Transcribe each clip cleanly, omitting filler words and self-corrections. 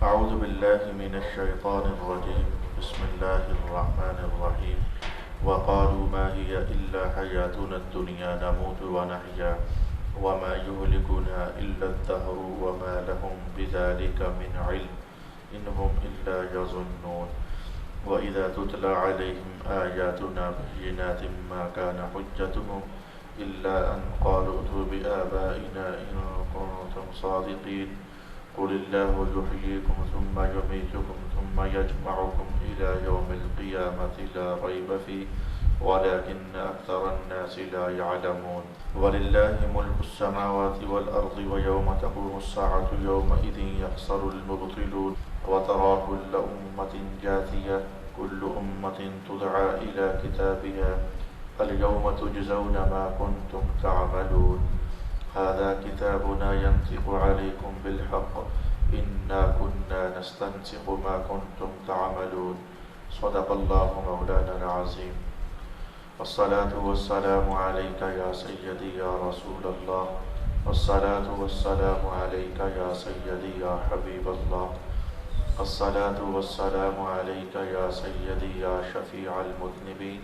أعوذ بالله من الشيطان الرجيم بسم الله الرحمن الرحيم وقالوا ما هي إلا حياتنا الدنيا نموت ونحيا وما يهلكنا إلا الدهر وما لهم بذلك من علم إن هم إلا يظنون وإذا تتلى عليهم آياتنا بينات ما كان حجتهم إلا أن قالوا ائتوا بآبائنا إن كنتم صادقين قل الله يحييكم ثم يميتكم ثم يجمعكم إلى يوم القيامة لا ريب فيه ولكن أكثر الناس لا يعلمون ولله ملك السماوات والأرض ويوم تقوم الساعة يومئذ يخسر المبطلون وترى كل أمة جاثية كل أمة تدعى إلى كتابها اليوم تجزون ما كنتم تعملون هذا كتابنا ينطق عليكم بالحق إنا كنا نستنسخ ما كنتم تعملون صدق الله مولانا العظيم والصلاة والسلام عليك يا سيدي يا رسول الله والصلاة والسلام عليك يا سيدي يا حبيب الله الصلاة والسلام عليك يا سيدي يا شفيع المذنبين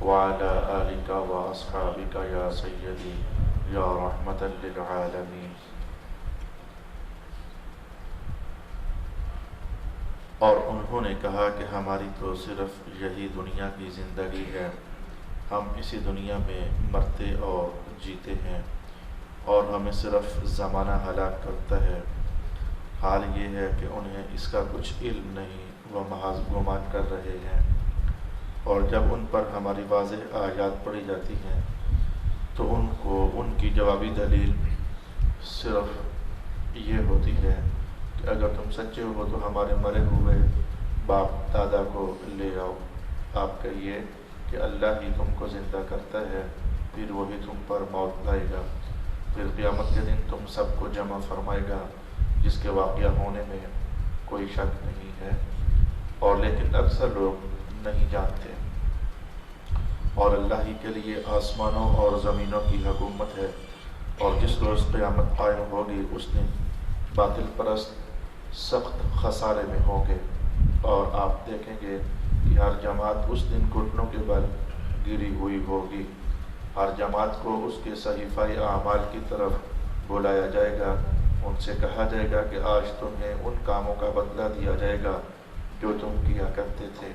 وعلى آلك وأصحابك يا سيدي یا رحمت للعالمین۔ اور انہوں نے کہا کہ ہماری تو صرف یہی دنیا کی زندگی ہے، ہم اسی دنیا میں مرتے اور جیتے ہیں اور ہمیں صرف زمانہ ہلاک کرتا ہے۔ حال یہ ہے کہ انہیں اس کا کچھ علم نہیں، وہ محض گمان کر رہے ہیں، اور جب ان پر ہماری واضح آیات پڑھی جاتی ہیں تو ان کو ان کی جوابی دلیل صرف یہ ہوتی ہے کہ اگر تم سچے ہو تو ہمارے مرے ہوئے باپ دادا کو لے آؤ، آپ کہیے کہ اللہ ہی تم کو زندہ کرتا ہے، پھر وہی تم پر موت لائے گا، پھر قیامت کے دن تم سب کو جمع فرمائے گا، جس کے واقعہ ہونے میں کوئی شک نہیں ہے، اور لیکن اکثر لوگ نہیں جانتے۔ اور اللہ ہی کے لیے آسمانوں اور زمینوں کی حکومت ہے، اور جس روز قیامت قائم ہوگی اس دن باطل پرست سخت خسارے میں ہوں گے، اور آپ دیکھیں گے کہ ہر جماعت اس دن گھٹنوں کے بل گری ہوئی ہوگی، ہر جماعت کو اس کے صحیفہ اعمال کی طرف بلایا جائے گا، ان سے کہا جائے گا کہ آج تمہیں ان کاموں کا بدلہ دیا جائے گا جو تم کیا کرتے تھے،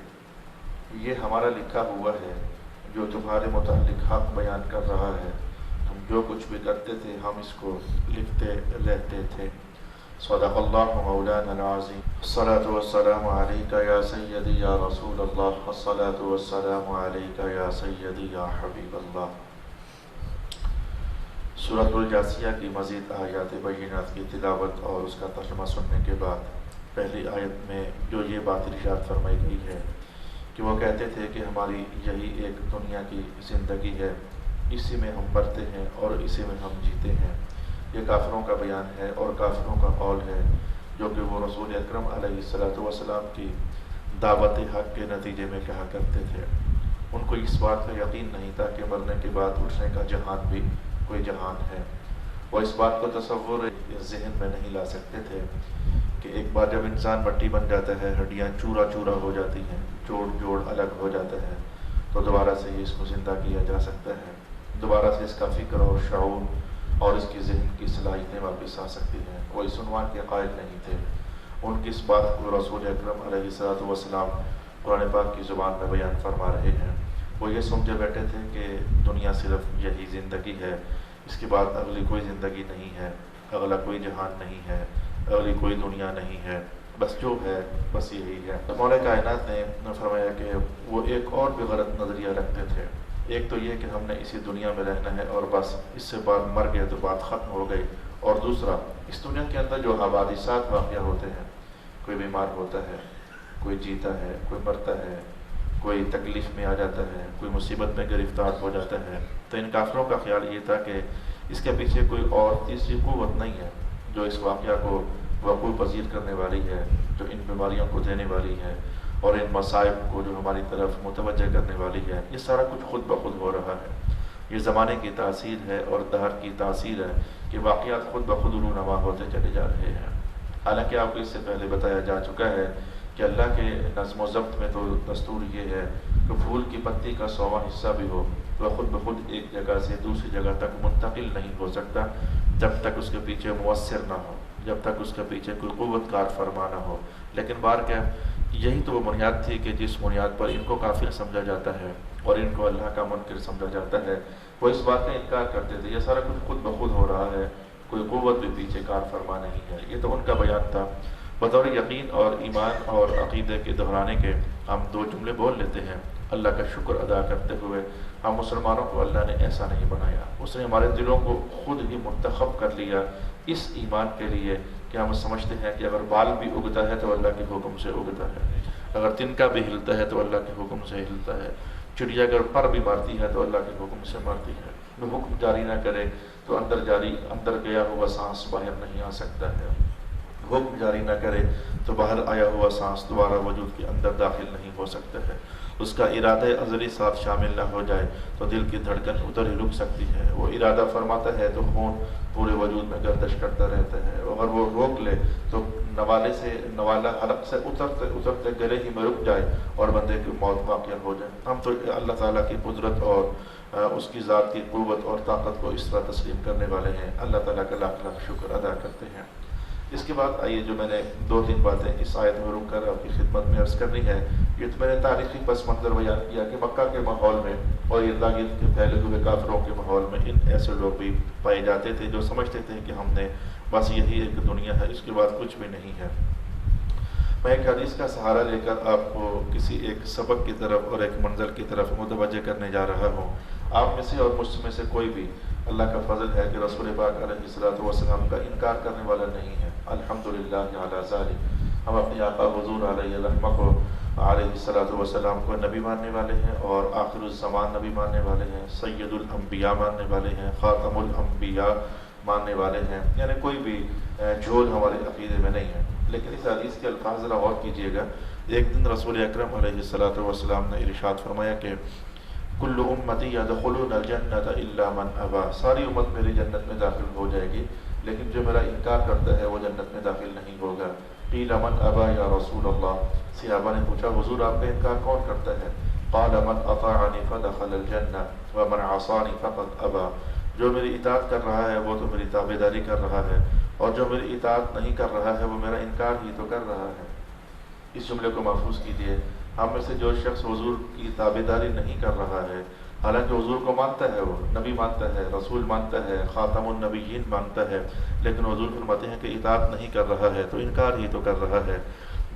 یہ ہمارا لکھا ہوا ہے جو تمہارے متعلق حق بیان کر رہا ہے، تم جو کچھ بھی کرتے تھے ہم اس کو لکھتے رہتے تھے۔ صدق اللہ مولانا العظیم۔ الصلاة والسلام علیک یا سیدی یا رسول اللہ، الصلاة والسلام علیک یا سیدی یا حبیب اللہ۔ سورۃ الجاثیہ کی مزید آیات بینات کی تلاوت اور اس کا ترجمہ سننے کے بعد پہلی آیت میں جو یہ بات ارشاد فرمائی گئی ہے کہ وہ کہتے تھے کہ ہماری یہی ایک دنیا کی زندگی ہے، اسی میں ہم مرتے ہیں اور اسی میں ہم جیتے ہیں، یہ کافروں کا بیان ہے اور کافروں کا قول ہے جو کہ وہ رسول اکرم علیہ السلام کی دعوت حق کے نتیجے میں کہا کرتے تھے۔ ان کو اس بات کا یقین نہیں تھا کہ مرنے کے بعد اٹھنے کا جہان بھی کوئی جہان ہے، وہ اس بات کو تصور ذہن میں نہیں لا سکتے تھے کہ ایک بار جب انسان مٹی بن جاتا ہے، ہڈیاں چورا چورا ہو جاتی ہیں، جوڑ الگ ہو جاتا ہے، تو دوبارہ سے اس کو زندہ کیا جا سکتا ہے، دوبارہ سے اس کا فکر اور شعور اور اس کی ذہن کی صلاحیتیں واپس آ سکتی ہیں۔ وہ اس عنوان کے قائل نہیں تھے، ان کی اس بات کو رسول اکرم علیہ السلام قرآن پاک کی زبان میں بیان فرما رہے ہیں۔ وہ یہ سمجھے بیٹھے تھے کہ دنیا صرف یہی زندگی ہے، اس کے بعد اگلی کوئی زندگی نہیں ہے، اگلا کوئی جہان نہیں ہے، اگلی کوئی دنیا نہیں ہے، بس جو ہے بس یہی ہے۔ تو مولا کائنات نے فرمایا کہ وہ ایک اور بھی غلط نظریہ رکھتے تھے، ایک تو یہ کہ ہم نے اسی دنیا میں رہنا ہے اور بس اس سے بعد مر گئے تو بات ختم ہو گئی، اور دوسرا اس دنیا کے اندر جو حوادثات واقع ہوتے ہیں، کوئی بیمار ہوتا ہے، کوئی جیتا ہے، کوئی مرتا ہے، کوئی تکلیف میں آ جاتا ہے، کوئی مصیبت میں گرفتار ہو جاتا ہے، تو ان کافروں کا خیال یہ تھا کہ اس کے پیچھے کوئی اور تیسری قوت نہیں ہے جو اس واقعہ کو وقوع پذیر کرنے والی ہے، جو ان بیماریوں کو دینے والی ہے اور ان مصائب کو جو ہماری طرف متوجہ کرنے والی ہے۔ یہ سارا کچھ خود بخود ہو رہا ہے، یہ زمانے کی تاثیر ہے اور دہر کی تاثیر ہے کہ واقعات خود بخود رونما ہوتے چلے جا رہے ہیں۔ حالانکہ آپ کو اس سے پہلے بتایا جا چکا ہے کہ اللہ کے نظم و ضبط میں تو دستور یہ ہے کہ پھول کی پتی کا 100واں حصہ بھی ہو وہ خود بخود ایک جگہ سے دوسری جگہ تک منتقل نہیں ہو سکتا جب تک اس کے پیچھے مؤثر نہ ہو، جب تک اس کے پیچھے کوئی قوت کار فرما نہ ہو۔ لیکن بار کیا یہی تو وہ بنیاد تھی کہ جس بنیاد پر ان کو کافر سمجھا جاتا ہے اور ان کو اللہ کا منکر سمجھا جاتا ہے، وہ اس بات کا انکار کرتے تھے یہ سارا کچھ خود بخود ہو رہا ہے، کوئی قوت بھی پیچھے کار فرما نہیں ہے۔ یہ تو ان کا بیان تھا۔ بطور یقین اور ایمان اور عقیدے کے دہرانے کے ہم 2 جملے بول لیتے ہیں۔ اللہ کا شکر ادا کرتے ہوئے ہم مسلمانوں کو اللہ نے ایسا نہیں بنایا، اس نے ہمارے دلوں کو خود ہی منتخب کر لیا اس ایمان کے لیے کہ ہم سمجھتے ہیں کہ اگر بال بھی اگتا ہے تو اللہ کے حکم سے اگتا ہے، اگر تنکا بھی ہلتا ہے تو اللہ کے حکم سے ہلتا ہے، چڑیا اگر پر بھی مارتی ہے تو اللہ کے حکم سے مارتی ہے، وہ حکم جاری نہ کرے تو اندر گیا ہوا سانس باہر نہیں آ سکتا ہے، حکم جاری نہ کرے تو باہر آیا ہوا سانس دوبارہ وجود کے اندر داخل نہیں ہو سکتا ہے، اس کا ارادہ ازلی ساتھ شامل نہ ہو جائے تو دل کی دھڑکن ادھر ہی رک سکتی ہے، وہ ارادہ فرماتا ہے تو خون پورے وجود میں گردش کرتا رہتا ہے، اگر وہ روک لے تو نوالا حلق سے اترتے اترتے گلے ہی میں رک جائے اور بندے کی موت واقع ہو جائے۔ ہم تو اللہ تعالیٰ کی قدرت اور اس کی ذات کی قوت اور طاقت کو اس طرح تسلیم کرنے والے ہیں، اللہ تعالیٰ کا لاکھ لاکھ شکر ادا کرتے ہیں۔ اس کے بعد آئیے جو میں نے 2-3 باتیں اس آیت میں رک کر آپ کی خدمت میں عرض کرنی ہے، یہ تو میں نے تاریخی پس منظر بیان کیا کہ مکہ کے ماحول میں اور ارد گرد کے پھیلے ہوئے کافروں کے ماحول میں ان ایسے لوگ بھی پائے جاتے تھے جو سمجھتے تھے کہ ہم نے بس یہی ایک دنیا ہے، اس کے بعد کچھ بھی نہیں ہے۔ میں ایک حدیث کا سہارا لے کر آپ کو کسی ایک سبق کی طرف اور ایک منزل کی طرف متوجہ کرنے جا رہا ہوں۔ آپ میں سے اور مجھ میں سے کوئی بھی اللہ کا فضل ہے کہ رسول پاک علیہ الصلوۃ والسلام کا انکار کرنے والا نہیں ہے، الحمدللہ علی ذالک۔ ہم اپنے آقا حضور علیہ الرحمہ کو علیہ الصلوۃ والسلام کو نبی ماننے والے ہیں اور آخر الزمان نبی ماننے والے ہیں، سید الانبیاء ماننے والے ہیں، خاتم الانبیاء ماننے والے ہیں، یعنی کوئی بھی جھول ہمارے عقیدے میں نہیں ہے۔ لیکن اس حدیث کے الفاظ ذرا غور کیجیے گا۔ ایک دن رسول اکرم علیہ الصلوۃ والسلام نے ارشاد فرمایا کہ کل امتی یدخلون الجنۃ الا من ابا، ساری امت میری جنت میں داخل ہو جائے گی لیکن جو میرا انکار کرتا ہے وہ جنت میں داخل نہیں ہوگا۔ قیل من ابا یا رسول اللہ، صحابہ نے پوچھا حضور آپ کا انکار کون کرتا ہے؟ قال من اطاعنی فدخل الجنہ ومن عصانی فقد ابا، جو میری اطاعت کر رہا ہے وہ تو میری تابعداری کر رہا ہے اور جو میری اطاعت نہیں کر رہا ہے وہ میرا انکار ہی تو کر رہا ہے۔ اس جملے کو محفوظ کیجیے، ہم میں سے جو شخص حضور کی تابعداری نہیں کر رہا ہے، حالانکہ حضور کو مانتا ہے، وہ نبی مانتا ہے، رسول مانتا ہے، خاتم النبیین مانتا ہے، لیکن حضور فرماتے ہیں کہ اطاعت نہیں کر رہا ہے تو انکار ہی تو کر رہا ہے۔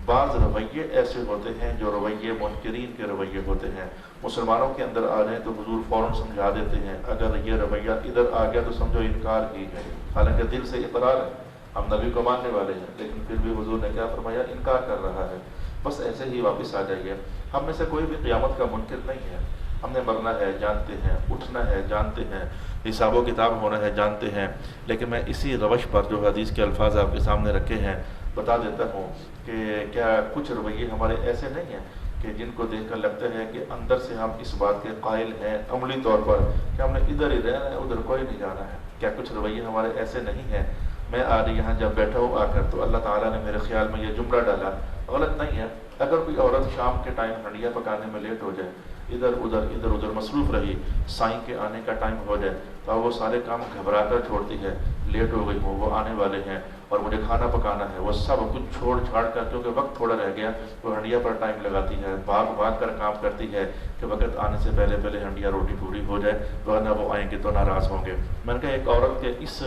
بعض رویے ایسے ہوتے ہیں جو رویے منکرین کے رویے ہوتے ہیں، مسلمانوں کے اندر آ جائیں تو حضور فوراً سمجھا دیتے ہیں اگر یہ رویہ ادھر آ گیا تو سمجھو انکار ہی ہے، حالانکہ دل سے اقرار ہے، ہم نبی کو ماننے والے ہیں، لیکن پھر بھی حضور نے کیا فرمایا؟ انکار کر رہا ہے۔ بس ایسے ہی واپس آ جائیے، ہم میں سے کوئی بھی قیامت کا منکر نہیں ہے، ہم نے مرنا ہے جانتے ہیں، اٹھنا ہے جانتے ہیں، حساب و کتاب ہونا ہے جانتے ہیں، لیکن میں اسی روش پر جو حدیث کے الفاظ آپ کے سامنے رکھے ہیں بتا دیتا ہوں کہ کیا کچھ رویے ہمارے ایسے نہیں ہیں کہ جن کو دیکھ کر لگتا ہے کہ اندر سے ہم اس بات کے قائل ہیں عملی طور پر کہ ہم نے ادھر ہی رہنا ہے، ادھر کوئی نہیں جانا ہے؟ کیا کچھ رویے ہمارے ایسے نہیں ہیں؟ میں آج یہاں جب بیٹھا ہوں آ کر تو اللہ تعالیٰ نے میرے خیال میں یہ جملہ ڈالا، غلط نہیں ہے۔ اگر کوئی عورت شام کے ٹائم ہنڈیا پکانے میں لیٹ ہو جائے، ادھر ادھر مصروف رہی، سائیں کے آنے کا ٹائم ہو جائے تو وہ سارے کام گھبرا کر چھوڑتی ہے، لیٹ ہو گئی ہوں، وہ آنے والے ہیں اور مجھے کھانا پکانا ہے، وہ سب کچھ چھوڑ چھاڑ کر کیونکہ وقت تھوڑا رہ گیا وہ ہنڈیا پر ٹائم لگاتی ہے، بھاگ کر کام کرتی ہے کہ وقت آنے سے پہلے ہنڈیا روٹی پوری ہو جائے ورنہ وہ آئیں گے تو ناراض ہوں گے۔ میں نے کہا ایک عورت کے اس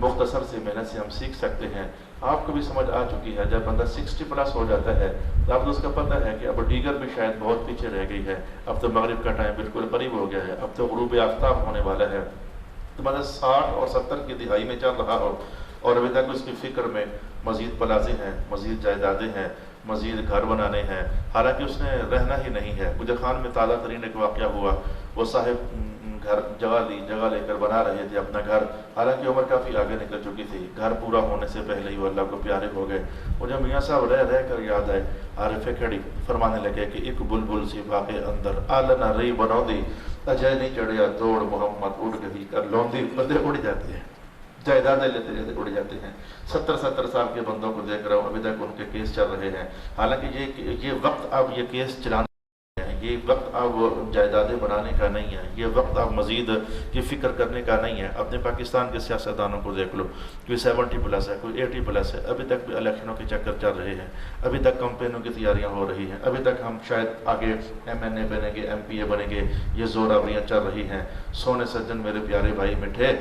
مختصر سی محنت سے ہم سیکھ سکتے ہیں۔ آپ کو بھی سمجھ آ چکی ہے جب بندہ 60+ ہو جاتا ہے تو اب تو اس کا پتہ ہے کہ اب دیگر بھی شاید بہت پیچھے رہ گئی ہے، اب تو مغرب کا ٹائم بالکل قریب ہو گیا ہے، اب تو غروب آفتاب ہونے والا ہے، تو بندہ 60 اور 70 کی دہائی میں چل رہا ہو اور ابھی تک اس کی فکر میں مزید پلازے ہیں، مزید جائیدادیں ہیں، مزید گھر بنانے ہیں، حالانکہ اس نے رہنا ہی نہیں ہے۔ گجر خان میں تازہ ترین ایک واقعہ ہوا، وہ صاحب گھر جگہ لے کر بنا رہے تھے اپنا گھر، حالانکہ عمر کافی آگے نکل چکی تھی، گھر پورا ہونے سے پہلے ہی وہ اللہ کو پیارے ہو گئے۔ مجھے میاں صاحب رہ کر یاد آئے، عارف کھڑی فرمانے لگے کہ ایک بلبل سی باغ اندر آلنا رئی بنو دی، اجے نہیں چڑھیا دوڑ محمد اڑ گئی کر لوندی، بندے اڑ جاتے ہیں جائیدادیں لیتے لیتے اڑ جاتے ہیں۔ 70 سال کے بندوں کو دیکھ رہا ہوں ابھی تک ان کے کیس چل رہے ہیں، حالانکہ یہ وقت اب یہ کیس چلانے، یہ وقت اب جائیدادیں بنانے کا نہیں ہے، یہ وقت اب مزید کی فکر کرنے کا نہیں ہے۔ اپنے پاکستان کے سیاستدانوں کو دیکھ لو، کوئی 70+ ہے، کوئی 80+ ہے، ابھی تک بھی الیکشنوں کے چکر چل رہے ہیں، ابھی تک کمپینوں کی تیاریاں ہو رہی ہیں، ابھی تک ہم شاید آگے MNA بنیں گے، MPA بنیں گے، یہ زوراوریاں چل رہی ہیں۔ سونے سجن میرے پیارے بھائی میٹھے،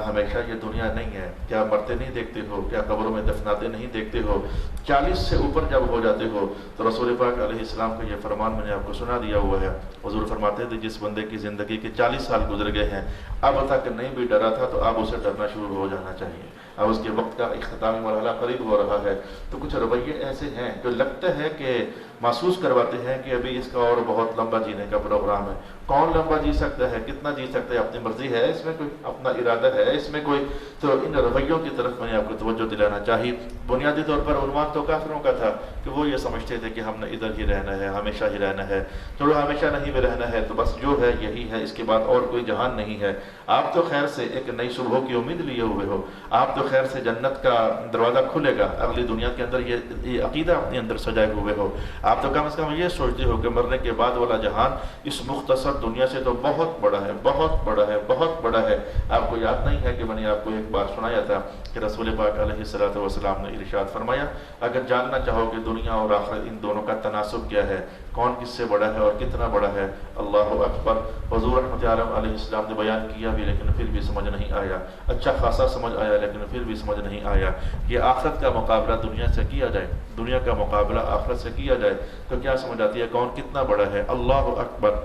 ہمیشہ یہ دنیا نہیں ہے۔ کیا مرتے نہیں دیکھتے ہو؟ کیا قبروں میں دفناتے نہیں دیکھتے ہو؟ 40 سے اوپر جب ہو جاتے ہو تو رسول پاک علیہ السلام کا یہ فرمان میں نے آپ کو سنا دیا ہوا ہے۔ حضور فرماتے تھے جس بندے کی زندگی کے 40 سال گزر گئے ہیں، اب تک نہیں بھی ڈرا تھا تو اب اسے ڈرنا شروع ہو جانا چاہیے، اب اس کے وقت کا اختتامی مرحلہ قریب ہو رہا ہے۔ تو کچھ رویے ایسے ہیں جو لگتا ہے کہ محسوس کرواتے ہیں کہ ابھی اس کا اور بہت لمبا جینے کا پروگرام ہے۔ کون لمبا جی سکتا ہے؟ کتنا جی سکتا ہے؟ اپنی مرضی ہے اس میں، کوئی اپنا ارادہ ہے اس میں کوئی؟ تو ان رویوں کی طرف میں نے آپ کو توجہ دلانا چاہیے۔ بنیادی طور پر عنوان تو کافروں کا تھا کہ وہ یہ سمجھتے تھے کہ ہم نے ادھر ہی رہنا ہے، ہمیشہ ہی رہنا ہے، چلو ہمیشہ نہیں بھی رہنا ہے تو بس جو ہے یہی ہے، اس کے بعد اور کوئی جہان نہیں ہے۔ آپ تو خیر سے ایک نئی صبح کی امید لیے ہوئے ہو، آپ تو خیر سے جنت کا دروازہ کھلے گا اگلی دنیا کے اندر، یہ عقیدہ اپنے اندر سجائے ہوئے ہو۔ آپ تو کم از کم یہ سوچتے ہو کہ مرنے کے بعد والا جہان اس مختصر دنیا سے تو بہت بڑا ہے، بہت بڑا ہے، بہت بڑا ہے۔ آپ کو یاد نہیں ہے کہ میں نے آپ کو ایک بار سنایا تھا کہ رسول پاک علیہ السلام نے ارشاد فرمایا، اگر جاننا چاہو کہ دنیا اور آخرت ان دونوں کا تناسب کیا ہے، کون کس سے بڑا ہے اور کتنا بڑا ہے، اللہ اکبر۔ حضور رحمۃ عالم علیہ السلام نے بیان کیا بھی لیکن پھر بھی سمجھ نہیں آیا، اچھا خاصا سمجھ آیا لیکن پھر بھی سمجھ نہیں آیا کہ آخرت کا مقابلہ دنیا سے کیا جائے، دنیا کا مقابلہ آخرت سے کیا جائے تو کیا سمجھ آتی ہے کون کتنا بڑا ہے۔ اللہ اکبر۔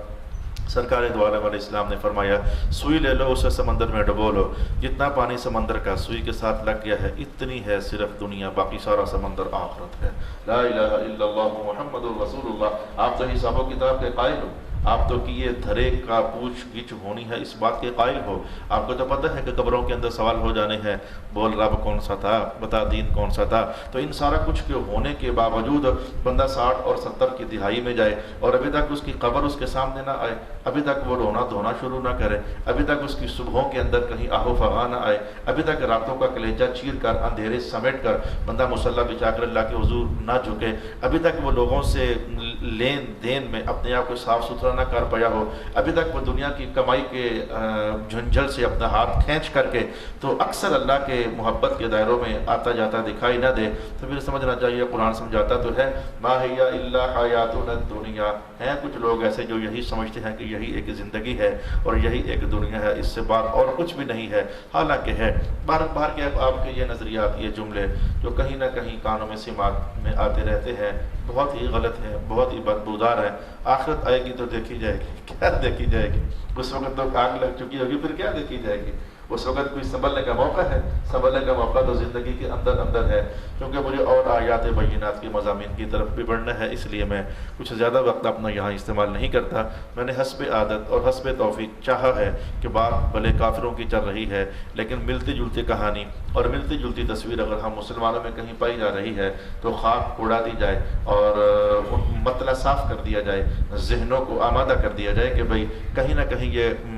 سرکار دو عالم علیہ السلام نے فرمایا، سوئی لے لو اسے سمندر میں ڈبو لو، جتنا پانی سمندر کا سوئی کے ساتھ لگ گیا ہے اتنی ہے صرف دنیا، باقی سارا سمندر آخرت ہے۔ لا الہ الا اللہ محمد الرسول اللہ۔ آپ تو حساب و کتاب کے قائل ہو، آپ تو کہ یہ دھرے کا پوچھ گچھ ہونی ہے اس بات کے قائل ہو۔ آپ کو تو پتہ ہے کہ قبروں کے اندر سوال ہو جانے ہیں، بول رب کون سا تھا، بتا دین کون سا تھا۔ تو ان سارا کچھ کے ہونے کے باوجود بندہ 60 اور 70 کی دہائی میں جائے اور ابھی تک اس کی قبر اس کے سامنے نہ آئے، ابھی تک وہ رونا دھونا شروع نہ کرے، ابھی تک اس کی صبحوں کے اندر کہیں آہو فغاں نہ آئے، ابھی تک راتوں کا کلیجہ چیر کر اندھیرے سمیٹ کر بندہ مصلی بچھا کر اللہ کے حضور نہ جھکے، ابھی تک وہ لوگوں سے لین دین میں اپنے آپ کو صاف ستھرا نہ کر پایا ہو، ابھی تک وہ دنیا کی کمائی کے جھنجھل سے اپنا ہاتھ کھینچ کر کے تو اکثر اللہ کے محبت کے دائروں میں آتا جاتا دکھائی نہ دے، تو پھر سمجھنا چاہیے قرآن سمجھاتا تو ہے ما ہی الا حیاتنا الدنیا۔ ہیں کچھ لوگ ایسے جو یہی سمجھتے ہیں کہ یہی ایک زندگی ہے اور یہی ایک دنیا ہے، اس سے بات اور کچھ بھی نہیں ہے، حالانکہ ہے۔ باہر کے آپ کے یہ نظریات، یہ جملے جو کہیں نہ کہیں کانوں میں سماعت میں آتے رہتے ہیں، بہت ہی غلط ہے، بہت ہی بدبودار ہے۔ آخرت آئے گی تو دیکھی جائے گی، کیا دیکھی جائے گی؟ اس وقت تو آگ لگ چکی ہوگی، پھر کیا دیکھی جائے گی؟ اس وقت کوئی سنبھلنے کا موقع ہے؟ سنبھلنے کا موقع تو زندگی کے اندر اندر ہے۔ کیونکہ مجھے اور آیات بینات کے مضامین کی طرف بھی بڑھنا ہے، اس لیے میں کچھ زیادہ وقت اپنا یہاں استعمال نہیں کرتا۔ میں نے حسب عادت اور حسب توفیق چاہا ہے کہ بات بھلے کافروں کی چل رہی ہے لیکن ملتی جلتی کہانی اور ملتی جلتی تصویر اگر ہم مسلمانوں میں کہیں پائی جا رہی ہے تو خاک اڑا دی جائے اور مطلع صاف کر دیا جائے، ذہنوں کو آمادہ کر دیا جائے کہ بھئی کہیں نہ کہیں یہ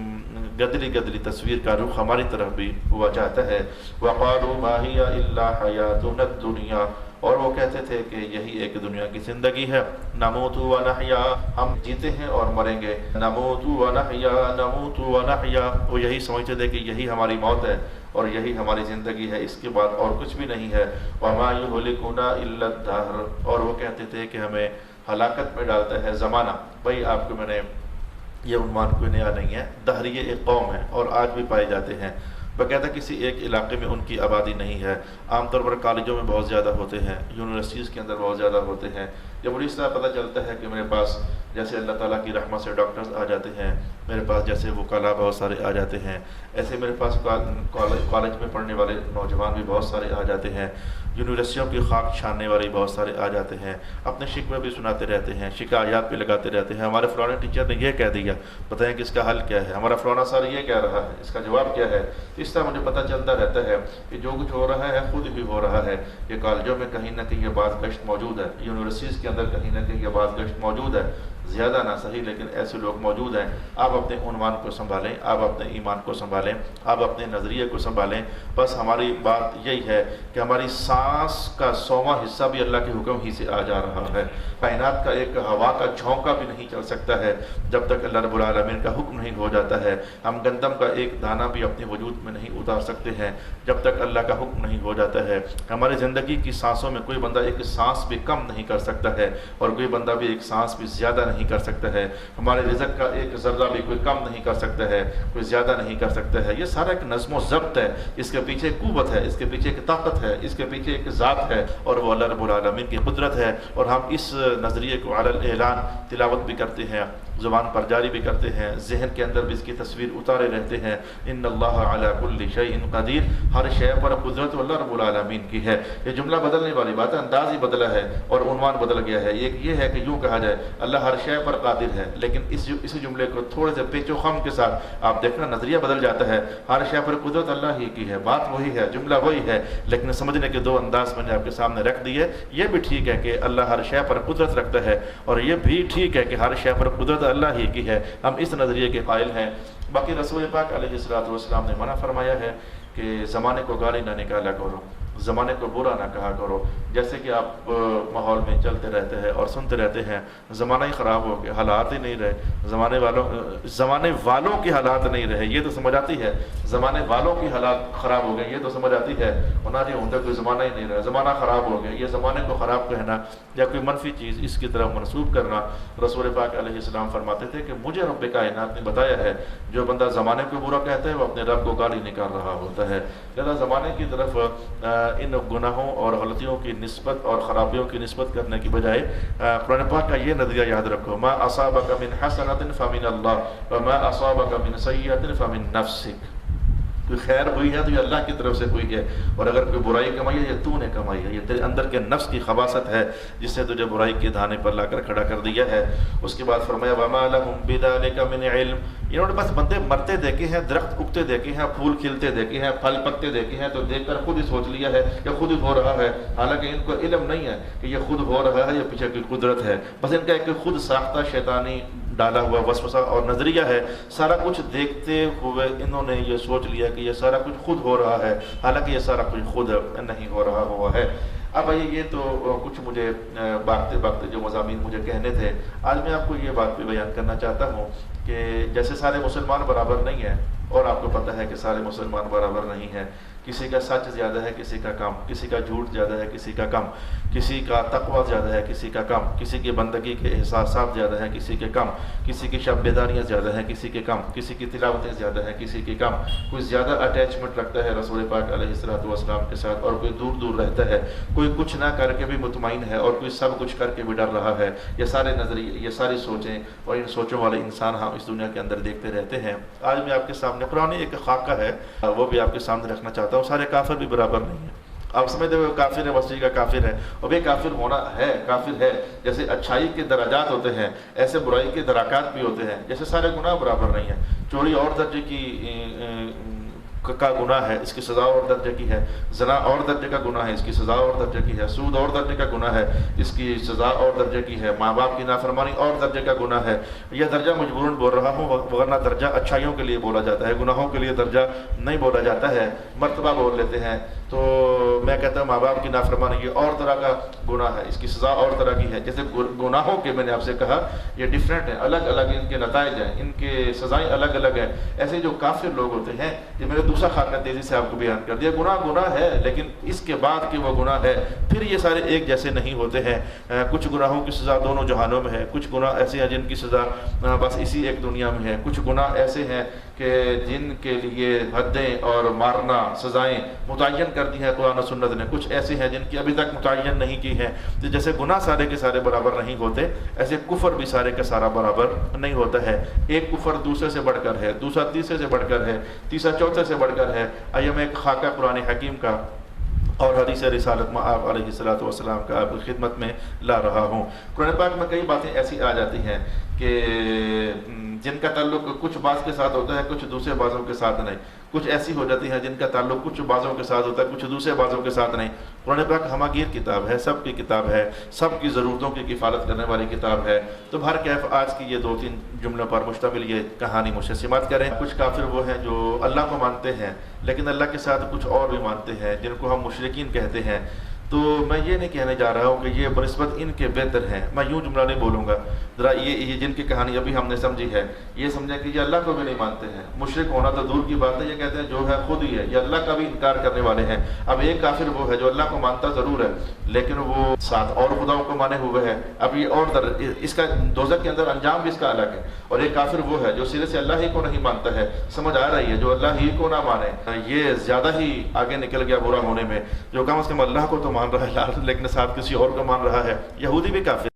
گدلی گدلی تصویر کا رخ ہماری طرف بھی ہوا چاہتا ہے۔ وَقَالُوا مَا هِيَ إِلَّا حَيَاتُنَا الدُّنْيَا، اور وہ کہتے تھے کہ یہی ایک دنیا کی زندگی ہے، نَمُوتُ وَنَحْيَا، ہم جیتے ہیں اور مریں گے، نَمُوتُ وَنَحْيَا نَمُوتُ وَنَحْيَا، وہ یہی سمجھتے تھے کہ یہی ہماری موت ہے اور یہی ہماری زندگی ہے، اس کے بعد اور کچھ بھی نہیں ہے۔ وَمَا يُهْلِكُنَا إِلَّا الدَّهْرُ، اور وہ کہتے تھے کہ ہمیں ہلاکت میں ڈالتا ہے زمانہ۔ بھائی آپ کو میں نے یہ عنوان کوئی نیا نہیں ہے، دہریے ایک قوم ہے اور آج بھی پائے جاتے ہیں، باقاعدہ کسی ایک علاقے میں ان کی آبادی نہیں ہے۔ عام طور پر کالجوں میں بہت زیادہ ہوتے ہیں، یونیورسٹیز کے اندر بہت زیادہ ہوتے ہیں۔ جب مجھے اس طرح پتہ چلتا ہے کہ میرے پاس جیسے اللہ تعالیٰ کی رحمت سے ڈاکٹرز آ جاتے ہیں، میرے پاس جیسے وکلاء بہت سارے آ جاتے ہیں، ایسے میرے پاس کالج میں پڑھنے والے نوجوان بھی بہت سارے آ جاتے ہیں، یونیورسٹیوں کی خاک چھاننے والے بہت سارے آ جاتے ہیں، اپنے شکوے بھی سناتے رہتے ہیں، شکایات بھی لگاتے رہتے ہیں، ہمارے فلانے ٹیچر نے یہ کہہ دیا، بتائیں کہ اس کا حل کیا ہے، ہمارا فلانا سر یہ کہہ رہا ہے، اس کا جواب کیا ہے۔ اس طرح مجھے پتہ چلتا رہتا ہے کہ جو کچھ ہو رہا ہے خود بھی ہو رہا ہے۔ یہ کالجوں میں کہیں نہ کہیں یہ باز گشت موجود ہے، یونیورسٹیز کے اندر کہیں نہ کہیں یہ باز گشت موجود ہے۔ زیادہ نہ صحیح لیکن ایسے لوگ موجود ہیں۔ آپ اپنے عنوان کو سنبھالیں، آپ اپنے ایمان کو سنبھالیں، آپ اپنے نظریے کو سنبھالیں۔ بس ہماری بات یہی ہے کہ ہماری سانس کا 100واں حصہ بھی اللہ کے حکم ہی سے آ جا رہا ہے۔ کائنات کا ایک ہوا کا جھونکا بھی نہیں چل سکتا ہے جب تک اللہ رب العالمین کا حکم نہیں ہو جاتا ہے۔ ہم گندم کا ایک دانہ بھی اپنے وجود میں نہیں اتار سکتے ہیں جب تک اللہ کا حکم نہیں ہو جاتا ہے۔ ہماری زندگی کی سانسوں میں کوئی بندہ ایک سانس بھی کم نہیں کر سکتا ہے اور کوئی بندہ بھی ایک سانس بھی زیادہ نہیں کر سکتا ہے۔ ہمارے رزق کا ایک ذرہ بھی کوئی کم نہیں کر سکتا ہے، کوئی زیادہ نہیں کر سکتا ہے۔ یہ سارا ایک نظم و ضبط ہے، اس کے پیچھے قوت ہے، اس کے پیچھے ایک طاقت ہے، اس کے پیچھے ایک ذات ہے اور وہ اللہ رب العالمین کی قدرت ہے۔ اور ہم اس نظریے کو علی الاعلان تلاوت بھی کرتے ہیں، زبان پر جاری بھی کرتے ہیں، ذہن کے اندر بھی اس کی تصویر اتارے رہتے ہیں۔ ان اللہ علی کل شیء قدیر، ہر شے پر قدرت اللہ رب العالمین کی ہے۔ یہ جملہ بدلنے والی بات ہے، انداز ہی بدلا ہے اور عنوان بدل گیا ہے۔ ایک یہ ہے کہ یوں کہا جائے اللہ ہر شے پر قادر ہے، لیکن اسی جملے کو تھوڑے سے پیچ و خم کے ساتھ آپ دیکھنا نظریہ بدل جاتا ہے۔ ہر شے پر قدرت اللہ ہی کی ہے، بات وہی ہے، جملہ وہی ہے، لیکن سمجھنے کے دو انداز میں نے آپ کے سامنے رکھ دیے۔ یہ بھی ٹھیک ہے کہ اللہ ہر شے پر قدرت رکھتا ہے اور یہ بھی ٹھیک ہے کہ ہر شے پر قدرت اللہ ہی کی ہے، ہم اس نظریے کے قائل ہیں۔ باقی رسول پاک علیہ الصلوۃ والسلام نے منع فرمایا ہے کہ زمانے کو گالی نہ نکالا کرو، زمانے کو برا نہ کہا کرو۔ جیسے کہ آپ ماحول میں چلتے رہتے ہیں اور سنتے رہتے ہیں زمانہ ہی خراب ہو گیا، حالات ہی نہیں رہے، زمانے والوں کے حالات نہیں رہے، یہ تو سمجھ آتی ہے۔ زمانے والوں کی حالات خراب ہو گئے، یہ تو سمجھ آتی ہے۔ ہونا نہیں ہوتا کوئی زمانہ ہی نہیں رہا، زمانہ خراب ہو گیا، یہ زمانے کو خراب کہنا یا کوئی منفی چیز اس کی طرف منسوب کرنا۔ رسول پاک علیہ السلام فرماتے تھے کہ مجھے رب کائنات نے بتایا ہے جو بندہ زمانے کو برا کہتا ہے وہ اپنے رب کو گالی نکال رہا ہوتا ہے۔ لہذا زمانے کی طرف ان گناہوں اور غلطیوں کی نسبت اور خرابیوں کی نسبت کرنے کی بجائے قرآن پاک کا یہ نظریہ یاد رکھو، ما اصابک من حسنۃ فمن اللہ وما اصابک من سیئۃ فمن نفسک۔ کوئی خیر ہوئی ہے تو یہ اللہ کی طرف سے ہوئی ہے، اور اگر کوئی برائی کمائی ہے یہ تو نے کمائی ہے، یہ تیرے اندر کے نفس کی خباثت ہے جس سے تجھے برائی کے دھانے پر لا کر کھڑا کر دیا ہے۔ اس کے بعد فرمایا وما لهم بذلک من علم، انہوں نے بس بندے مرتے دیکھے ہیں، درخت اگتے دیکھے ہیں، پھول کھلتے دیکھے ہیں، پھل پکتے دیکھے ہیں تو دیکھ کر خود ہی سوچ لیا ہے کہ خود ہی ہو رہا ہے، حالانکہ ان کو علم نہیں ہے کہ یہ خود ہو رہا ہے یا پیچھے کی قدرت ہے۔ بس ان کا ایک خود ساختہ شیطانی ڈالا ہوا وسوسہ اور نظریہ ہے، سارا کچھ دیکھتے ہوئے انہوں نے یہ سوچ لیا کہ یہ سارا کچھ خود ہو رہا ہے، حالانکہ یہ سارا کچھ خود نہیں ہو رہا ہوا ہے۔ اب آئیے یہ تو کچھ مجھے باقتے باقتے جو مضامین مجھے کہنے تھے، آج میں آپ کو یہ بات بھی بیان کرنا چاہتا ہوں کہ جیسے سارے مسلمان برابر نہیں ہیں، اور آپ کو پتہ ہے کہ سارے مسلمان برابر نہیں ہیں، کسی کا سچ زیادہ ہے کسی کا کم، کسی کا جھوٹ زیادہ ہے کسی کا کم، کسی کا تقویٰ زیادہ ہے کسی کا کم، کسی کی بندگی کے احساسات زیادہ ہیں کسی کے کم، کسی کی شب بیداریاں زیادہ ہیں کسی کے کم، کسی کی تلاوتیں زیادہ ہیں کسی کی کم، کوئی زیادہ اٹیچمنٹ رکھتا ہے رسول پاک علیہ السلام کے ساتھ اور کوئی دور دور رہتا ہے، کوئی کچھ نہ کر کے بھی مطمئن ہے اور کوئی سب کچھ کر کے بھی ڈر رہا ہے۔ یہ سارے نظریے، یہ ساری سوچیں اور ان سوچوں والے انسان ہم اس دنیا کے اندر دیکھتے رہتے ہیں۔ آج میں آپ کے سامنے قرآن ایک خاکہ ہے، وہ بھی آپ کے سامنے رکھنا چاہتا ہوں۔ سارے کافر بھی برابر نہیں ہیں، آپ سمجھتے ہوئے کافر ہے مسیح کا کافر ہے، اور بھی کافر ہونا ہے، کافر ہے۔ جیسے اچھائی کے درجات ہوتے ہیں ایسے برائی کے درکات بھی ہوتے ہیں، جیسے سارے گناہ برابر نہیں ہیں۔ چوری اور درجے کا گناہ ہے، اس کی سزا اور درجے کی ہے، زنا اور درجے کا گناہ ہے، اس کی سزا اور درجے کی ہے، سود اور درجے کا گناہ ہے، اس کی سزا اور درجے کی ہے، ماں باپ کی نافرمانی اور درجے کا گناہ ہے۔ یہ درجہ مجبوراً بول رہا ہوں، ورنہ درجہ اچھائیوں کے لیے بولا جاتا ہے، گناہوں کے لیے درجہ نہیں بولا جاتا ہے، مرتبہ بول لیتے ہیں۔ تو میں کہتا ہوں ماں باپ کی نافرمانی یہ اور طرح کا گناہ ہے، اس کی سزا اور طرح کی ہے۔ جیسے گناہوں کے میں نے آپ سے کہا یہ ڈیفرنٹ ہیں، الگ الگ ان کے نتائج ہیں، ان کے سزائیں الگ الگ ہیں۔ ایسے جو کافر لوگ ہوتے ہیں، یہ میرے دوسرا خاکہ تیزی سے آپ کو بیان کر دیا، گناہ ہے، لیکن اس کے بعد کہ وہ گناہ ہے پھر یہ سارے ایک جیسے نہیں ہوتے ہیں۔ کچھ گناہوں کی سزا دونوں جہانوں میں ہے، کچھ گناہ ایسے ہیں جن کی سزا بس اسی ایک دنیا میں ہے، کچھ گناہ ایسے ہیں کہ جن کے لیے حدیں اور مارنا سزائیں متعین کر دی ہیں قرآن و سنت نے، کچھ ایسے ہیں جن کی ابھی تک متعین نہیں کی ہیں۔ تو جیسے گناہ سارے کے سارے برابر نہیں ہوتے، ایسے کفر بھی سارے کا سارا برابر نہیں ہوتا ہے۔ ایک کفر دوسرے سے بڑھ کر ہے، دوسرا تیسرے سے بڑھ کر ہے، تیسرا چوتھے سے بڑھ کر ہے۔ آئیے میں ایک خاکہ قرآن حکیم کا اور حدیث رسالت مآب علیہ الصلوۃ والسلام کا آپ کی خدمت میں لا رہا ہوں۔ قرآن پاک میں کئی باتیں ایسی آ جاتی ہیں کہ جن کا تعلق کچھ بعض کے ساتھ ہوتا ہے کچھ دوسرے بعضوں کے ساتھ نہیں، کچھ ایسی ہو جاتی ہیں جن کا تعلق کچھ بعضوں کے ساتھ ہوتا ہے کچھ دوسرے بعضوں کے ساتھ نہیں۔ قرآن پاک ہماگیر کتاب ہے، سب کی کتاب ہے، سب کی ضرورتوں کی کفالت کرنے والی کتاب ہے۔ تو بہر کیف آج کی یہ 2-3 جملوں پر مشتمل یہ کہانی مجھ سے سماعت کریں۔ کچھ کافر وہ ہیں جو اللہ کو مانتے ہیں لیکن اللہ کے ساتھ کچھ اور بھی مانتے ہیں جن کو ہم مشرکین کہتے ہیں۔ تو میں یہ نہیں کہنے جا رہا ہوں کہ یہ بنسبت ان کے بہتر ہیں، میں یوں جملہ نہیں بولوں گا۔ ذرا یہ جن کی کہانی ابھی ہم نے سمجھی ہے، یہ سمجھیں کہ یہ اللہ کو بھی نہیں مانتے ہیں، مشرک ہونا تو دور کی بات ہے، یہ کہتے ہیں جو ہے خود ہی ہے، یہ اللہ کا بھی انکار کرنے والے ہیں۔ اب ایک کافر وہ ہے جو اللہ کو مانتا ضرور ہے لیکن وہ ساتھ اور خداؤں کو مانے ہوئے ہے۔ اب یہ اور اس کا دوزخ کے اندر انجام بھی اس کا الگ ہے۔ اور ایک کافر وہ ہے جو سرے سے اللہ ہی کو نہیں مانتا ہے، سمجھ آ رہی ہے، جو اللہ ہی کو نہ مانے، یہ زیادہ ہی آگے نکل گیا برا ہونے میں، جو کم از کم اللہ کو تو مان رہا ہے لیکن ساتھ کسی اور کو مان رہا ہے۔ یہودی بھی کافر،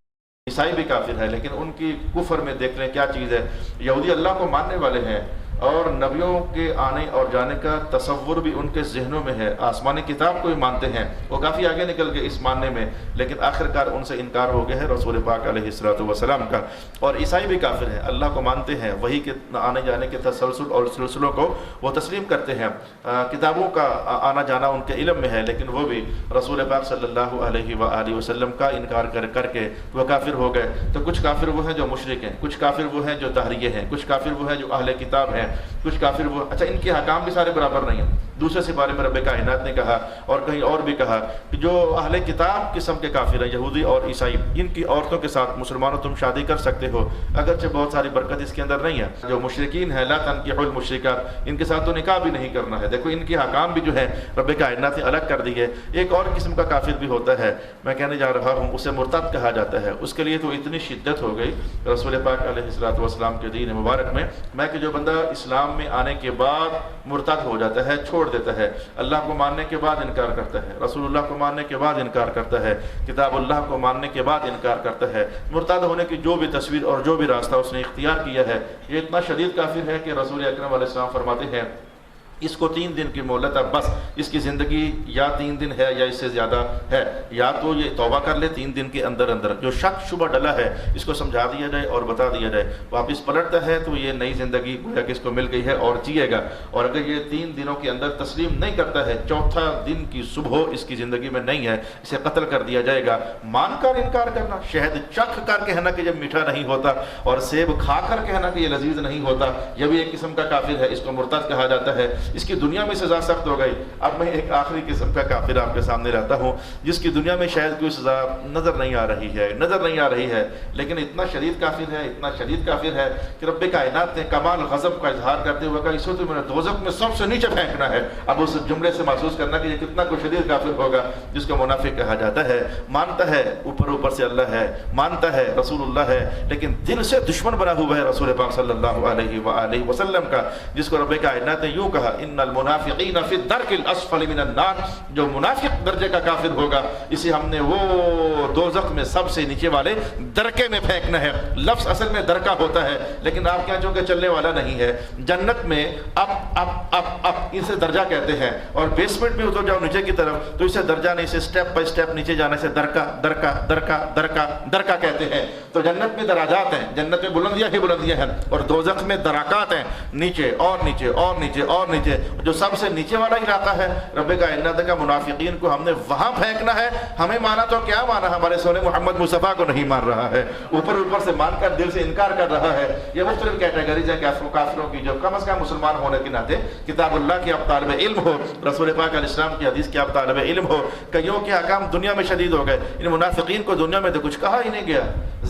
عیسائی بھی کافر ہے، لیکن ان کی کفر میں دیکھ لیں کیا چیز ہے۔ یہودی اللہ کو ماننے والے ہیں اور نبیوں کے آنے اور جانے کا تصور بھی ان کے ذہنوں میں ہے، آسمانی کتاب کو بھی مانتے ہیں، وہ کافی آگے نکل گئے اس ماننے میں، لیکن آخرکار ان سے انکار ہو گیا ہے رسول پاک علیہ الصلوۃ والسلام کا۔ اور عیسائی بھی کافر ہیں، اللہ کو مانتے ہیں، وحی کے آنے جانے کے تسلسل اور سلسلوں کو وہ تسلیم کرتے ہیں، کتابوں کا آنا جانا ان کے علم میں ہے، لیکن وہ بھی رسول پاک صلی اللہ علیہ وآلہ وسلم کا انکار کر کے وہ کافر ہو گئے۔ تو کچھ کافر وہ ہیں جو مشرک ہیں، کچھ کافر وہ ہیں جو دہریے ہیں، کچھ کافر وہ ہیں جو اہل کتاب ہیں، کچھ کافر وہ اچھا ان کے حکام بھی سارے برابر نہیں ہیں۔ دوسرے سپارے میں رب کائنات نے کہا اور کہیں اور بھی کہا کہ جو اہل کتاب قسم کے کافر ہیں، یہودی اور عیسائی، ان کی عورتوں کے ساتھ مسلمانوں تم شادی کر سکتے ہو، اگرچہ بہت ساری برکت اس کے اندر نہیں ہے۔ جو مشرکین ہیں لا تنکحوا المشرکات، ان کے ساتھ تو نکاح بھی نہیں کرنا ہے۔ دیکھو ان کے حکام بھی جو ہے رب کائنات نے الگ کر دی ہے۔ ایک اور قسم کا کافر بھی ہوتا ہے، میں کہنے جا رہا ہوں، اسے مرتد کہا جاتا ہے۔ اس کے لیے تو اتنی شدت ہو گئی رسول پاک علیہ الصلوۃ والسلام کے دین مبارک میں کہ جو بندہ اسلام میں آنے کے بعد مرتد ہو جاتا ہے، چھوڑ دیتا ہے، اللہ کو ماننے کے بعد انکار کرتا ہے، رسول اللہ کو ماننے کے بعد انکار کرتا ہے، کتاب اللہ کو ماننے کے بعد انکار کرتا ہے، مرتد ہونے کی جو بھی تصویر اور جو بھی راستہ اس نے اختیار کیا ہے، یہ اتنا شدید کافر ہے کہ رسول اکرم علیہ السلام فرماتے ہیں اس کو 3 دن کی مہلت ہے، بس اس کی زندگی یا 3 دن ہے یا اس سے زیادہ ہے، یا تو یہ توبہ کر لے 3 دن کے اندر جو شک شبہ ڈلا ہے اس کو سمجھا دیا جائے اور بتا دیا جائے، واپس پلٹتا ہے تو یہ نئی زندگی گویا کہ اس کو مل گئی ہے اور جیے گا، اور اگر یہ 3 دنوں کے اندر تسلیم نہیں کرتا ہے، چوتھا دن کی صبح اس کی زندگی میں نہیں ہے، اسے قتل کر دیا جائے گا۔ مان کر انکار کرنا، شہد چکھ کر کہنا کہ یہ میٹھا نہیں ہوتا اور سیب کھا کر کہنا کہ یہ لذیذ نہیں ہوتا، یہ بھی ایک قسم کا کافر ہے، اس کو مرتد کہا جاتا ہے۔ اس کی دنیا میں سزا سخت ہو گئی۔ اب میں ایک آخری قسم کا کافر آپ کے سامنے رہتا ہوں جس کی دنیا میں شاید کوئی سزا نظر نہیں آ رہی ہے لیکن اتنا شدید کافر ہے کہ رب کائنات نے کمال غضب کا اظہار کرتے ہوئے کہا اس کو تو میں نے دوزخ میں سب سے نیچے پھینکنا ہے۔ اب اس جملے سے محسوس کرنا کہ یہ کتنا کوئی شدید کافر ہوگا جس کو منافق کہا جاتا ہے۔ مانتا ہے اوپر سے اللہ ہے، مانتا ہے رسول اللہ ہے، لیکن دل سے دشمن بنا ہوا ہے رسول پاک صلی اللہ علیہ وآلہ وسلم کا، جس کو رب کائنات نے یوں کہا ان المنافقین فی الدرک الاسفل من النار، جو منافق درجے کا کافر ہوگا اسے ہم نے وہ دوزخ میں سب سے نیچے والے درکے میں پھینکنا ہے۔ لفظ اصل میں درکا ہوتا ہے لیکن آپ کیا چونکہ چلنے والا نہیں ہے، جنت میں اب اسے درجہ کہتے ہیں، اور بیسمنٹ میں اتر جاؤ نیچے کی طرف تو اسے درجہ نہیں، اسے سٹیپ بائی سٹیپ نیچے جانے سے درکا کہتے ہیں۔ تو جنت میں دراجات ہیں، جنت میں بلندیاں ہیں، اور دوزخ میں دراکات ہیں، نیچے اور نیچے اور نیچے اور نیچے۔ جو سب سے نیچے والا علاقہ ہے رب کائنات کا منافقین کو ہم نے وہاں پھینکنا ہے۔ ہمیں مانا تو کیا مانا، ہمارے سونے محمد مصطفیٰ کو نہیں مان رہا ہے، اوپر سے مان کر دل سے انکار کر رہا ہے۔ یہ مختلف کیٹیگریز ہیں کافروں کی، جو کم از کم مسلمان ہونے کے ناطے کتاب اللہ کی آپ طالب علم ہو، رسول پاک علیہ السلام کی حدیث کی آپ طالب علم ہو، کئیوں کے احکام دنیا میں شدید ہو گئے، ان منافقین کو دنیا میں تو کچھ کہا ہی نہیں گیا۔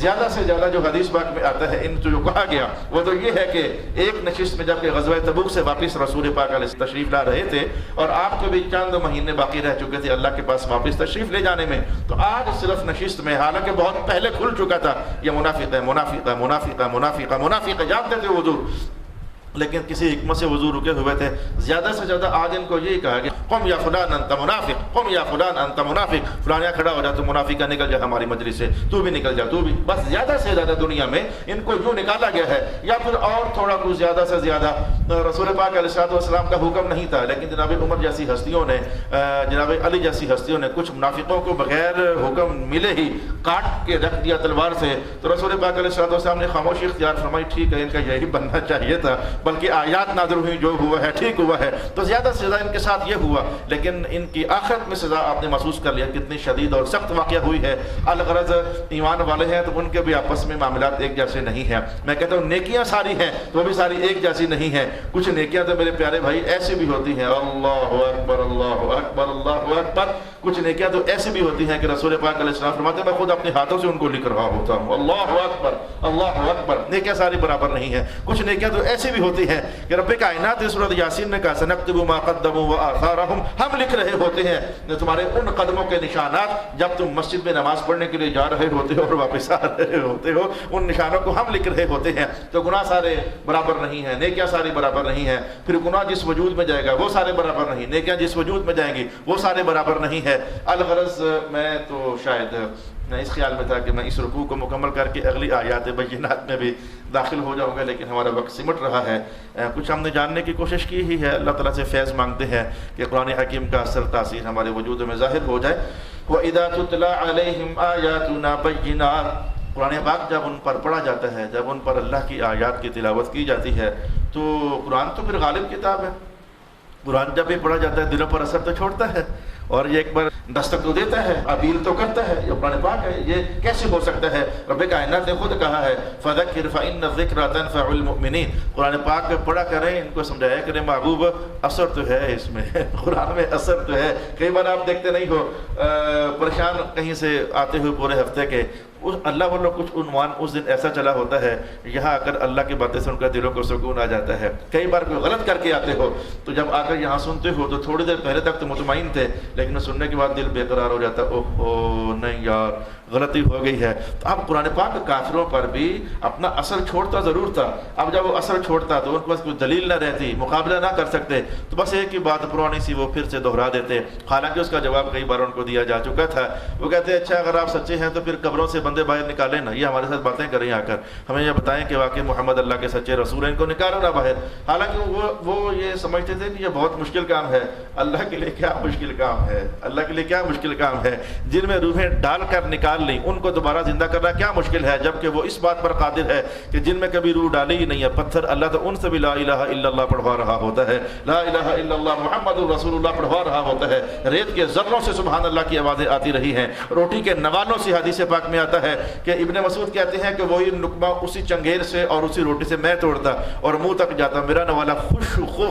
زیادہ سے زیادہ جو حدیث پاک میں آتا ہے ان جو کہا گیا وہ تو یہ ہے کہ ایک نشست میں جب کہ غزوہ تبوک سے واپس رسول پاک علیہ تشریف لا رہے تھے اور آپ کو بھی چند مہینے باقی رہ چکے تھے اللہ کے پاس واپس تشریف لے جانے میں، تو آج صرف نشست میں، حالانکہ بہت پہلے کھل چکا تھا یہ منافق جانتے تھے حضور، لیکن کسی حکمت سے حضور رکے ہوئے تھے۔ زیادہ سے زیادہ آج ان کو یہی کہا کہ قم یا فلان انت منافق، قم یا فلان انت منافق، فلان یہاں کھڑا ہو جا تو منافق، نکل جا ہماری مجلس سے، تو بھی نکل جا، تو بھی. بس زیادہ سے زیادہ دنیا میں ان کو جو نکالا گیا ہے، یا پھر اور تھوڑا کچھ زیادہ سے زیادہ رسول پاک علیہ الصلوۃ والسلام کا حکم نہیں تھا، لیکن جناب عمر جیسی ہستیوں نے، جناب علی جیسی ہستیوں نے کچھ منافقوں کو بغیر حکم ملے ہی کاٹ کے رکھ دیا تلوار سے. تو رسول پاک علیہ الصلوۃ والسلام نے خاموشی اختیار فرمائی، ٹھیک ہے ان کا یہی بننا چاہیے تھا، بلکہ آیات نازل ہوئی، جو ہوا ہے ٹھیک ہوا ہے. تو زیادہ سے زیادہ ان کے ساتھ یہ ہوا، لیکن ان کی آخرت میں سزا آپ نے محسوس کر لیا کتنی شدید اور سخت واقعہ ہوئی ہے. الغرض ایمان والے ہیں تو ان کے بھی آپس میں معاملات ایک جیسے نہیں ہیں. میں کہتا ہوں نیکیاں ساری ہیں تو وہ بھی ساری ایک جیسی نہیں ہیں. کچھ نیکیاں تو میرے پیارے بھائی ایسی بھی ہوتی ہیں، اللہ اکبر اللہ اکبر اللہ اکبر. کچھ نیکیاں تو ایسی بھی ہوتی ہیں کہ رسول پاک علیہ السلام فرماتے ہیں میں خود اپنے ہاتھوں سے ان کو لکھ رہا ہوتا ہوں. اللہ اکبر اللہ اکبر. نیکیاں ساری برابر نہیں ہیں. کچھ نیکیاں تو ایسی بھی ہوتی ہیں کہ رب کائنات سورۃ یاسین نے کہا سنکتب ما قدموا وآثارهم، ہم لکھ رہے ہوتے ہیں تمہارے ان قدموں کے نشانات جب تم مسجد میں نماز پڑھنے کے لیے جا رہے ہوتے ہو اور واپس آ رہے ہوتے ہو، ان نشانوں کو ہم لکھ رہے ہوتے ہیں. تو گناہ سارے برابر نہیں ہیں، نیکیاں ساری برابر نہیں ہیں. پھر گناہ جس وجود میں جائے گا وہ سارے برابر نہیں، نیکیاں جس وجود میں جائیں گی وہ سارے برابر نہیں ہے. الغرض میں تو شاید اس خیال میں تھا کہ میں اس رکوع کو مکمل کر کے اگلی آیات بینات میں بھی داخل ہو جاؤں گا، لیکن ہمارا وقت سمٹ رہا ہے. کچھ ہم نے جاننے کی کوشش کی ہی ہے. اللہ تعالیٰ سے فیض مانگتے ہیں کہ قرآن حکیم کا اثر تاثیر ہمارے وجود میں ظاہر ہو جائے. وَإِذَا تُتْلَىٰ عَلَيْهِمْ آيَاتُنَا بَيِّنَاتٍ، قرآن پاک جب ان پر پڑھا جاتا ہے، جب ان پر اللہ کی آیات کی تلاوت کی جاتی ہے تو قرآن تو پھر غالب کتاب ہے. قرآن جب بھی پڑھا جاتا ہے دلوں پر اثر تو چھوڑتا ہے، اور یہ ایک بار دستک تو دیتا ہے، اپیل تو کرتا ہے. یہ قرآن پاک ہے، یہ کیسے ہو سکتا ہے؟ رب کائنات نے خود کہا ہے فَذَكِّرْ فَإِنَّ الذِّكْرَىٰ تَنفَعُ الْمُؤْمِنِينَ. قرآن پاک پڑھا کریں، ان کو سمجھایا کریں محبوب اثر تو ہے اس میں، قرآن میں اثر تو ہے. کئی بار آپ دیکھتے نہیں ہو پریشان کہیں سے آتے ہوئے پورے ہفتے کے، اللہ والوں کچھ عنوان اس دن ایسا چلا ہوتا ہے، یہاں آ کر اللہ کی باتیں سن کر دلوں کو سکون آ جاتا ہے. کئی بار کوئی غلط کر کے آتے ہو تو جب آ کر یہاں سنتے ہو تو تھوڑی دیر پہلے تک تو مطمئن تھے، لیکن سننے کے بعد دل بے قرار ہو جاتا، اوہ نہیں یار غلطی ہو گئی ہے. تو اب قرآن پاک کافروں پر بھی اپنا اثر چھوڑتا ضرور تھا. اب جب وہ اثر چھوڑتا تو ان کے پاس کوئی دلیل نہ رہتی، مقابلہ نہ کر سکتے، تو بس ایک ہی بات پرانی سی وہ پھر سے دہرا دیتے. حالانکہ اس کا جواب کئی بار ان کو دیا جا چکا تھا. وہ کہتے ہیں اچھا اگر آپ سچے ہیں تو پھر قبروں سے بندے باہر نکالیں نا، یہ ہمارے ساتھ باتیں کریں آ کر، ہمیں یہ بتائیں کہ واقعی محمد اللہ کے سچے رسول ہیں، ان کو نکالو نا باہر. حالانکہ وہ یہ سمجھتے تھے کہ یہ بہت مشکل کام ہے. اللہ کے لیے کیا مشکل کام ہے؟ اللہ کے لیے کیا مشکل کام ہے؟ جن میں روحیں ڈال کر نکال لیں ان کو دوبارہ زندہ کرنا کیا مشکل ہے؟ جبکہ وہ اس بات پر قادر ہے کہ جن میں کبھی روح ڈالی ہی نہیں ہے، پتھر، اللہ تو ان سے بھی لا الہ الا اللہ پڑھوا رہا ہوتا ہے، لا الہ الا اللہ محمد رسول اللہ پڑھوا رہا ہوتا ہے. ریت کے ذروں سے سبحان اللہ کی آوازیں آتی رہی ہیں، روٹی کے نوالوں سے حدیث پاک میں آتا ہے کہ ابن مسعود کہتے ہیں کہ وہی نقمہ اسی چنگیر سے اور اسی روٹی سے میں توڑتا اور منہ تک جاتا، میرا نوالا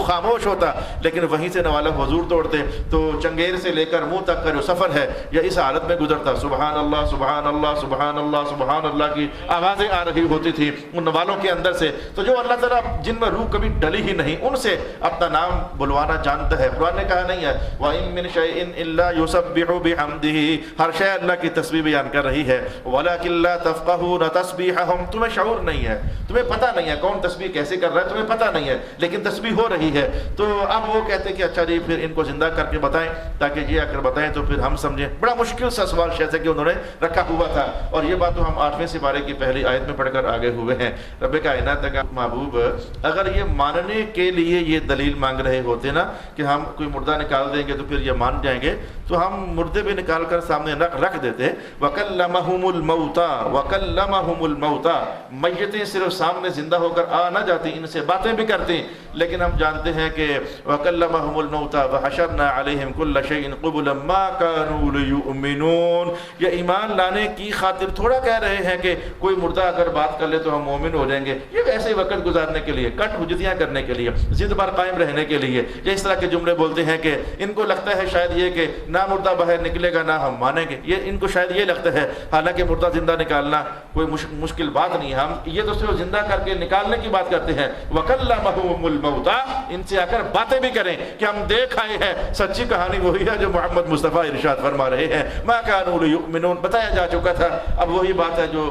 خاموش ہوتا، لیکن وہیں سے نوالا حضور توڑتے. تو چنگیر سے لے کر منہ تک کا جو سفر ہے یہ اس حالت میں گزرتا، سبحان اللہ سبحان اللہ سبحان اللہ سبحان اللہ کی آوازیں آ رہی ہوتی تھی ان نوالوں کے اندر سے. تو جو اللہ تعالیٰ جن میں روح کبھی ڈلی ہی نہیں ان سے اپنا نام بلوانا جانتا ہے. قرآن نے کہا نہیں ہے وَإِن مِّن شَيْءٍ إِلَّا يُسَبِّحُ بِحَمْدِهِ، ہر شے اللہ کی تسبیح بیان کر رہی ہے. وَلَكِن لَّا تَفْقَهُونَ تَسْبِيحَهُمْ، تمہیں شعور نہیں ہے، تمہیں پتہ نہیں ہے کون تسبیح کیسے کر رہا ہے، تمہیں پتہ نہیں ہے، لیکن تسبیح ہو رہی ہے. تو اب وہ کہتے کہ اچھا جی پھر ان کو زندہ کر کے بتائیں تاکہ یہ آ کر بتائیں تو پھر ہم سمجھیں. بڑا مشکل سا سوال جیسے کہ انہوں نے رکھا ہوا تھا، اور یہ بات تو ہم 8ویں سپارے کی پہلی آیت میں پڑھ کر آگے ہوئے ہیں. رب کائنات کا محبوب اگر یہ ماننے کے لیے یہ دلیل مانگ رہے ہوتے نا کہ ہم کوئی مردہ نکال دیں گے تو پھر یہ مان جائیں گے، تو ہم مردے بھی نکال کر سامنے رکھ دیتے. وَكَلَّمَهُمُ الْمَوْتَى وَكَلَّمَهُمُ الْمَوْتَى، میتیں صرف سامنے زندہ ہو کر آ نہ جاتی، ان سے باتیں بھی کرتی، لیکن ہم جانتے ہیں کہ وَكَلَّمَهُمُ الْمَوْتَى وَحَشَرْنَا عَلَيْهِمْ كُلَّ شَيْءٍ قُبُلًا مَا كَانُوا لِيُؤْمِنُونَ. یہ ایمان لانے کی خاطر تھوڑا کہہ رہے ہیں کہ کوئی مردہ اگر بات کر لے تو ہم مومن ہو جائیں گے. یہ ایسے وقت گزارنے کے لیے، کٹ حجتیاں کرنے کے لیے، ضد بار قائم رہنے کے لیے یہ اس طرح کے جملے بولتے ہیں کہ ان کو لگتا ہے شاید یہ کہ نہ مردہ باہر نکلے گا نہ ہم مانیں گے. یہ ان کو شاید یہ لگتا ہے، حالانکہ مردہ زندہ نکالنا کوئی مشکل بات نہیں. ہم یہ تو صرف زندہ کر کے نکالنے کی بات کرتے ہیں. وَكَلَّمَهُمُ الْمَوْتَى، ان سے آ کر باتیں بھی کریں کہ ہم دیکھ آئے ہیں. سچی کہانی وہی ہے جو محمد مصطفیٰ ارشاد فرما رہے ہیں، مَا كَانُوا لِيُؤْمِنُونَ، بتایا جا چکا تھا. اب وہی بات ہے جو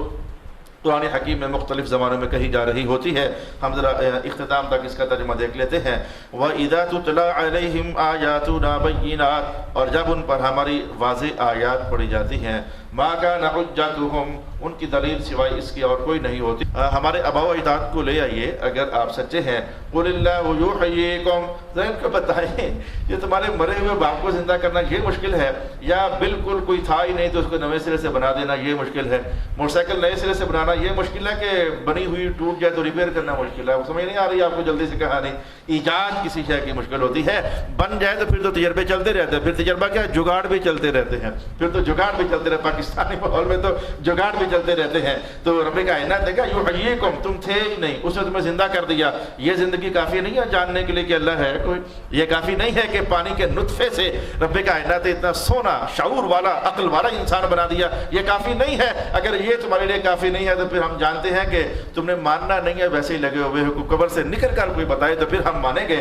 قرآن حکیم میں مختلف زمانوں میں کہی جا رہی ہوتی ہے. ہم ذرا اختتام تک اس کا ترجمہ دیکھ لیتے ہیں. وَإِذَا تُتْلَىٰ عَلَيْهِمْ آيَاتُنَا بَيِّنَاتٍ، اور جب ان پر ہماری واضح آیات پڑھی جاتی ہیں، مَا كَانَ حُجَّتُهُمْ، ان کی دلیل سوائے اس کی اور کوئی نہیں ہوتی. ہمارے آباء و اجداد کو لے آئیے اگر آپ سچے ہیں. قُلِ اللَّهُ يُحْيِيكُمْ، ذرا ان کو بتائیں یہ تمہارے مرے ہوئے باپ کو زندہ کرنا یہ مشکل ہے، یا بالکل کوئی تھا ہی نہیں تو اس کو نئے سرے سے بنا دینا یہ مشکل ہے. موٹر سائیکل نئے سرے سے بنانا یہ مشکل ہے کہ بنی ہوئی ٹوٹ جائے تو ریپیئر کرنا مشکل ہے. وہ سمجھ نہیں آ رہی آپ کو جلدی سے کہانی. ایجاد کسی شے کی مشکل ہوتی ہے، بن جائے تو پھر تو تجربے چلتے رہتے ہیں. پھر تجربہ کیا، جگاڑ بھی چلتے رہتے ہیں. پھر تو جگاڑ بھی چلتے رہتے، پاکستانی ماحول میں تو جگاڑ بھی چلتے رہتے ہیں. تو رب کائنات نے کہا یحییکم، تم تھے ہی نہیں، اس نے تمہیں زندہ کر دیا. یہ زندگی کافی نہیں ہے جاننے کے لیے کہ اللہ ہے کوئی؟ یہ کافی نہیں ہے کہ پانی کے نطفے سے رب کائنات نے اتنا سونا شعور والا عقل والا انسان بنا دیا؟ یہ کافی نہیں ہے. اگر یہ تمہارے لیے کافی نہیں ہے تو پھر ہم جانتے ہیں کہ تم نے ماننا نہیں ہے، ویسے ہی لگے ہوئے ہو. قبر سے نکل کر کوئی بتائے تو پھر ہم مانیں گے.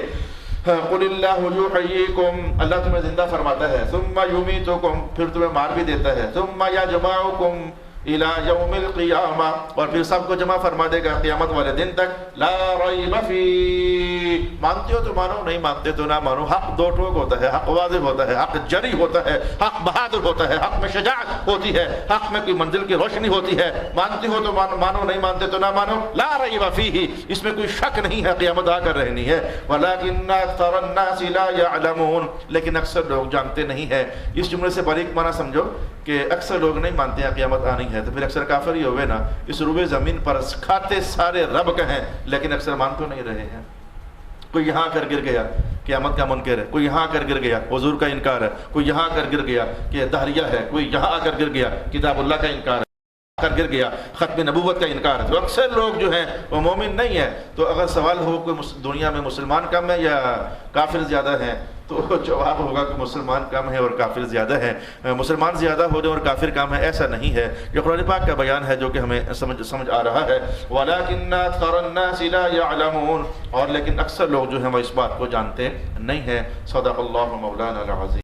قُلِ اللَّهُ يُحْيِيكُمْ، اللہ تمہیں زندہ فرماتا ہے. ثُمَّ يُمِيتُكُمْ، پھر تمہیں مار بھی دیتا ہے. ثُمَّ يَجْمَعُكُمْ إِلَى يَوْمِ الْقِيَامَةِ، اور پھر سب کو جمع فرما دے گا قیامت والے دن تک. لا ریب فیہ، مانتے ہو تو مانو، نہیں مانتے تو نہ مانو. حق دو ٹوک ہوتا ہے، حق واضح ہوتا ہے، حق جری ہوتا ہے، حق بہادر ہوتا ہے، حق میں شجاعت ہوتی ہے، حق میں کوئی منزل کی روشنی ہوتی ہے. مانتے ہو تو مانو، نہیں مانتے تو نہ مانو. لا ریب فیہ، اس میں کوئی شک نہیں ہے، قیامت آ کر رہنی ہے. وَلَٰكِنَّ أَكْثَرَ النَّاسِ لَا يَعْلَمُونَ، لیکن اکثر لوگ جانتے نہیں ہیں. اس جملے سے باریک معنی سمجھو کہ اکثر لوگ نہیں مانتے ہیں قیامت آنی ہے، تو پھر اکثر کافر ہی ہوئے نا. اس روئے زمین پر کھاتے سارے رب کا ہیں لیکن اکثر مان تو نہیں رہے ہیں. کوئی یہاں کر گر گیا قیامت کا منکر ہے، کوئی یہاں کر گر گیا حضور کا انکار ہے، کوئی یہاں کر گر گیا کہ دہریہ ہے، کوئی یہاں آ کر گر گیا کتاب اللہ کا انکار ہے، کر گر گیا ختم نبوت کا انکار ہے. تو اکثر لوگ جو ہیں وہ مومن نہیں ہیں. تو اگر سوال ہو کہ دنیا میں مسلمان کم ہے یا کافر زیادہ ہیں، تو جواب ہوگا کہ مسلمان کم ہے اور کافر زیادہ ہے. مسلمان زیادہ ہونے اور کافر کم ہے ایسا نہیں ہے. یہ قرآن پاک کا بیان ہے جو کہ ہمیں سمجھ آ رہا ہے. وَلَٰكِنَّ أَكْثَرَ النَّاسِ لَا يَعْلَمُونَ، اور لیکن اکثر لوگ جو ہیں وہ اس بات کو جانتے نہیں ہیں. صدق اللہ مولانا العظیم.